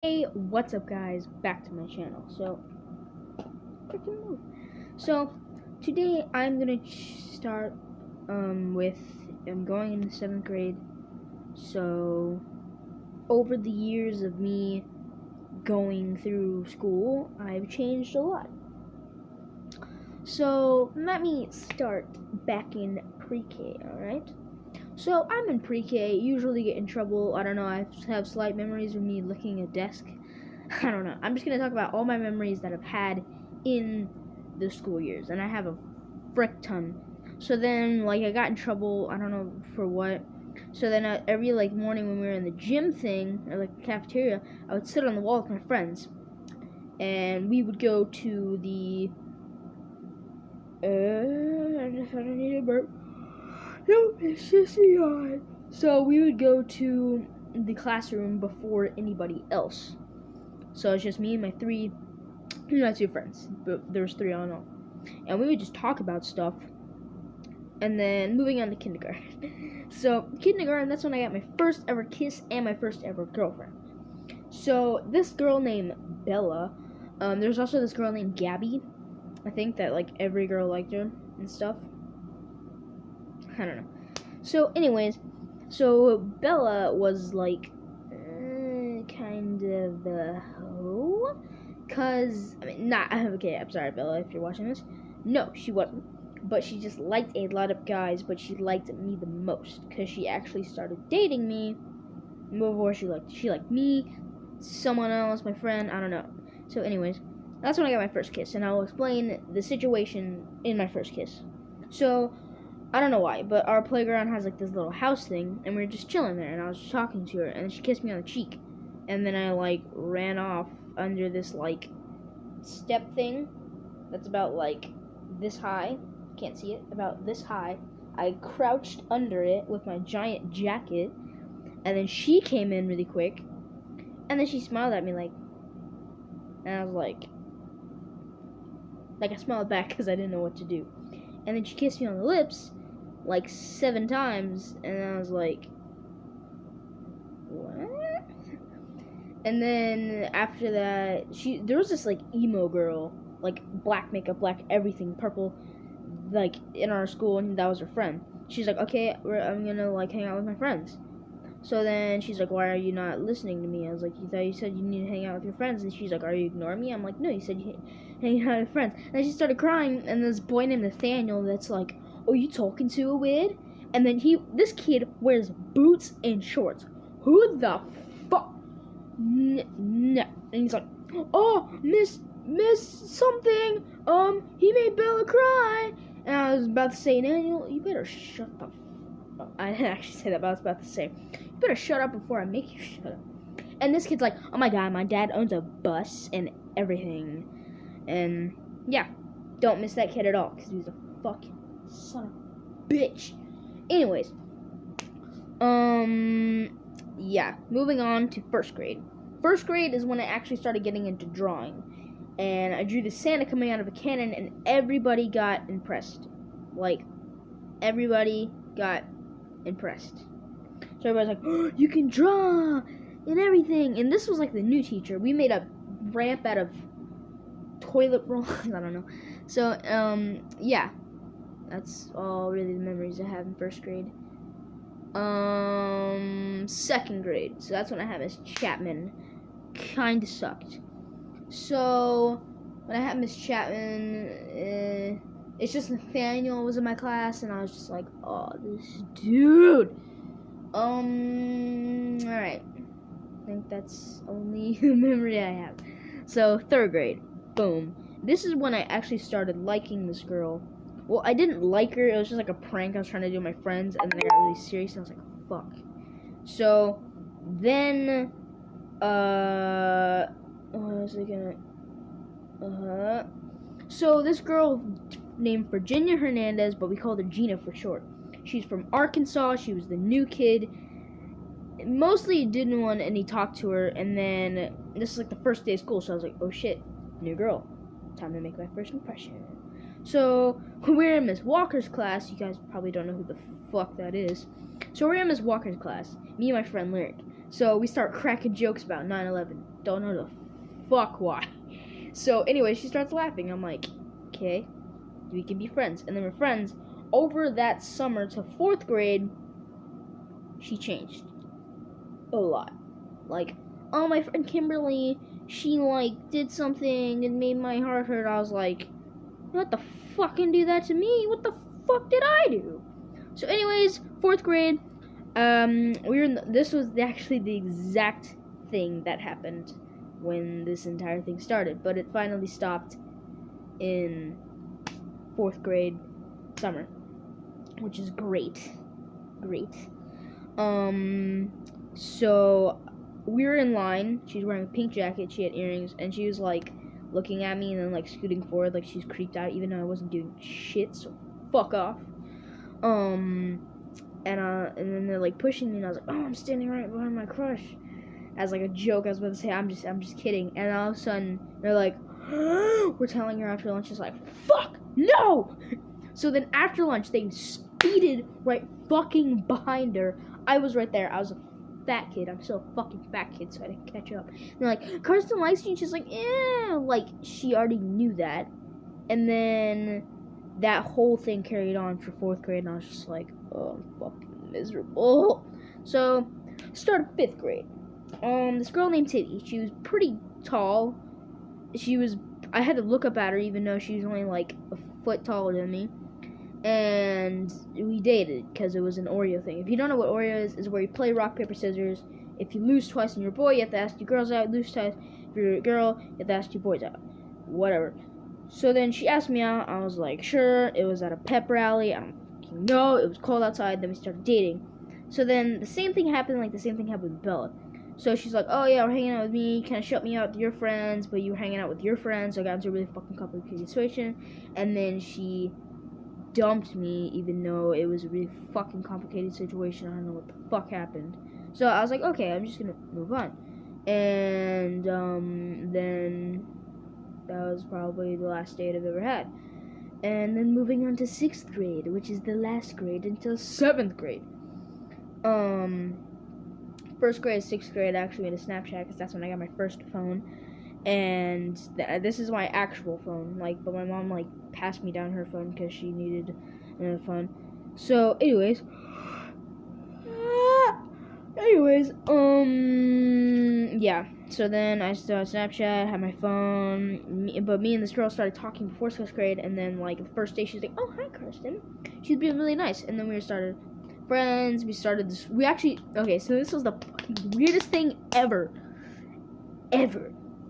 Hey, what's up guys? Back to my channel. Freaking move. So, today I'm gonna start with I'm going into 7th grade. So, over the years of me going through school, I've changed a lot. So, let me start back in pre-K, alright? So, I'm in pre-K, usually get in trouble. I don't know, I have slight memories of me licking a desk. I don't know. I'm just going to talk about all my memories that I've had in the school years. And I have a frick ton. So then, I got in trouble. I don't know for what. So then every, morning when we were in the gym thing, or, cafeteria, I would sit on the wall with my friends. And we would go to the... I just had to need a burp. No, it's just a yawn. So we would go to the classroom before anybody else. So it's just me and my two friends, but there was 3 on all. And we would just talk about stuff. And then moving on to kindergarten. So kindergarten, that's when I got my first ever kiss and my first ever girlfriend. So this girl named Bella, there's also this girl named Gabby. I think that every girl liked her and stuff. I don't know. So anyways, Bella was kind of the hoe, cause okay. I'm sorry, Bella, if you're watching this. No, she wasn't, but she just liked a lot of guys, but she liked me the most, cause she actually started dating me before she liked me, someone else, my friend. I don't know. So, anyways, that's when I got my first kiss, and I'll explain the situation in my first kiss. So, I don't know why, but our playground has this little house thing, and we were just chilling there, and I was just talking to her, and she kissed me on the cheek. And then I ran off under this step thing that's about this high. Can't see it. About this high. I crouched under it with my giant jacket, and then she came in really quick, and then she smiled at me and I was I smiled back because I didn't know what to do. And then she kissed me on the lips 7 times, and I was what? And then after that, there was this emo girl, black makeup, black everything, purple, in our school, and that was her friend. She's okay, I'm gonna hang out with my friends. So then she's why are you not listening to me? I was you said you need to hang out with your friends. And she's are you ignoring me? I'm no, you said you hang out with friends. And then she started crying, and this boy named Nathaniel that's oh, you talking to a weird? And then this kid wears boots and shorts. Who the fuck? No. And he's oh, Miss something. He made Bella cry. And I was about to say, Daniel, you better shut the fuck. I didn't actually say that, but I was about to say, you better shut up before I make you shut up. And this kid's oh my god, my dad owns a bus and everything. And yeah, don't miss that kid at all, because he's a fucking son of a bitch. Anyways, yeah, moving on to 1st grade. 1st grade is when I actually started getting into drawing. And I drew the Santa coming out of a cannon, and everybody got impressed. Everybody got impressed. So everybody's oh, you can draw and everything. And this was the new teacher. We made a ramp out of toilet roll. I don't know. So, yeah. That's all really the memories I have in 1st grade. 2nd grade. So that's when I had Miss Chapman. Kinda sucked. So when I had Miss Chapman, it's just Nathaniel was in my class, and I was just oh, this dude. Alright. I think that's only the memory I have. So 3rd grade. Boom. This is when I actually started liking this girl. Well, I didn't like her. It was just a prank I was trying to do with my friends, and then I got really serious, and I was fuck. So, then, what was I gonna, so this girl named Virginia Hernandez, but we called her Gina for short. She's from Arkansas. She was the new kid. Mostly didn't want any talk to her, and then this is the first day of school, so I was oh shit, new girl. Time to make my first impression. So, we're in Miss Walker's class. You guys probably don't know who the fuck that is. So, we're in Miss Walker's class. Me and my friend Lyric. So, we start cracking jokes about 9/11. Don't know the fuck why. So anyway, she starts laughing. I'm like, okay, we can be friends. And then we're friends. Over that summer to 4th grade, she changed a lot. Like, oh, my friend Kimberly, she like did something and made my heart hurt. I was like, what the fuck can do that to me? What the fuck did I do? So anyways, 4th grade, this was actually the exact thing that happened when this entire thing started, but it finally stopped in 4th grade summer, which is great. So we were in line. She was wearing a pink jacket, she had earrings, and she was like looking at me and then like scooting forward like she's creeped out, even though I wasn't doing shit, so fuck off. And then they're like pushing me, and I was like, oh, I'm standing right behind my crush. As like a joke, I was about to say, I'm just kidding. And all of a sudden, they're like, we're telling her after lunch. She's like, fuck, no! So then after lunch, they speeded right fucking behind her. I was right there. I was a fat kid. I'm still a fucking fat kid, so I didn't catch up. And they're like, Kirsten likes you. And she's like, yeah. Like, she already knew that. And then that whole thing carried on for 4th grade, and I was just like, oh, I'm fucking miserable. So, started 5th grade. This girl named Titty. She was pretty tall. I had to look up at her even though she was only like a foot taller than me. And we dated because it was an Oreo thing. If you don't know what Oreo is where you play rock, paper, scissors. If you lose twice and you're a boy, you have to ask two girls out. Lose twice. If you're a girl, you have to ask two boys out. Whatever. So then she asked me out. I was like, sure. It was at a pep rally. I don't fucking know. It was cold outside. Then we started dating. So then the same thing happened with Bella. So she's like, oh yeah, we're hanging out with me. Kind of shut me out with your friends, but you were hanging out with your friends. So I got into a really fucking complicated situation. And then she dumped me, even though it was a really fucking complicated situation. I don't know what the fuck happened. So I was like, okay, I'm just gonna move on. And then that was probably the last date I've ever had. And then moving on to 6th grade, which is the last grade until 7th grade. 1st grade, 6th grade, I actually made a Snapchat because that's when I got my first phone. And this is my actual phone, like, but my mom like passed me down her phone because she needed another phone. So, anyways, yeah. So then I still had Snapchat, had my phone, but me and this girl started talking before 6th grade, and then like the first day she was like, "Oh, hi, Kirsten." She's being really nice, and then we started friends. We started this. So this was the fucking weirdest thing ever.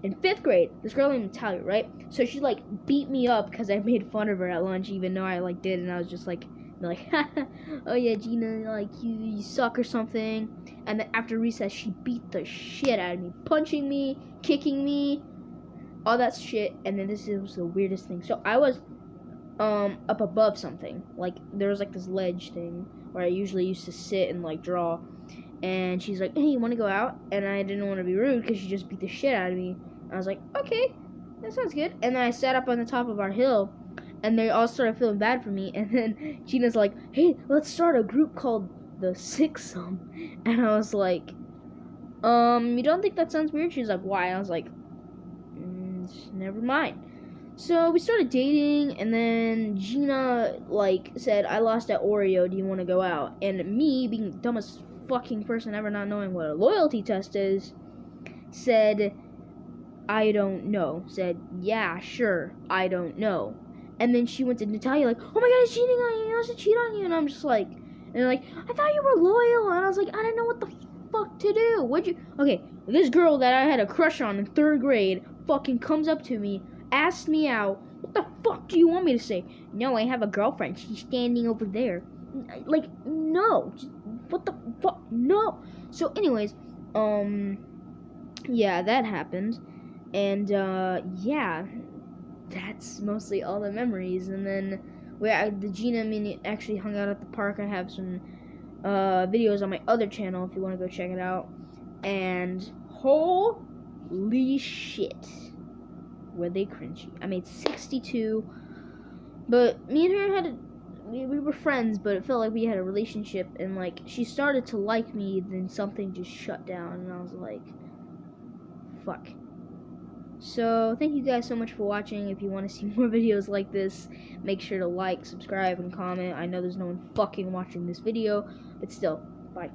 In 5th grade, this girl named Natalia, right? So she like beat me up because I made fun of her at lunch, even though I like did, and I was just like, oh yeah, Gina, like you suck or something. And then after recess, she beat the shit out of me, punching me, kicking me, all that shit. And then this was the weirdest thing. So I was up above something, like there was like this ledge thing where I usually used to sit and like draw. And she's like, hey, you want to go out? And I didn't want to be rude because she just beat the shit out of me. I was like, okay, that sounds good. And then I sat up on the top of our hill, and they all started feeling bad for me. And then Gina's like, hey, let's start a group called the Sixsome. And I was like, you don't think that sounds weird? She's like, why? And I was like, never mind. So we started dating, and then Gina like said, I lost at Oreo, do you want to go out? And me, being the dumbest fucking person ever, not knowing what a loyalty test is, said, I don't know. Said, yeah, sure, I don't know. And then she went to Natalia like, oh my god, he's cheating on you, he wants to cheat on you. And I'm just like, and they're like, I thought you were loyal. And I was like, I didn't know what the fuck to do. Okay, this girl that I had a crush on in 3rd grade fucking comes up to me, asks me out. What the fuck do you want me to say? No, I have a girlfriend, she's standing over there. Like, no, what the fuck, no. So anyways, yeah, that happened. And yeah, that's mostly all the memories. And then the Gina and me actually hung out at the park. I have some videos on my other channel if you want to go check it out. And holy shit, were they cringy. I made 62, but me and her we were friends, but it felt like we had a relationship, and like she started to like me, then something just shut down, and I was like, fuck. So, thank you guys so much for watching. If you want to see more videos like this, make sure to like, subscribe, and comment. I know there's no one fucking watching this video, but still, bye.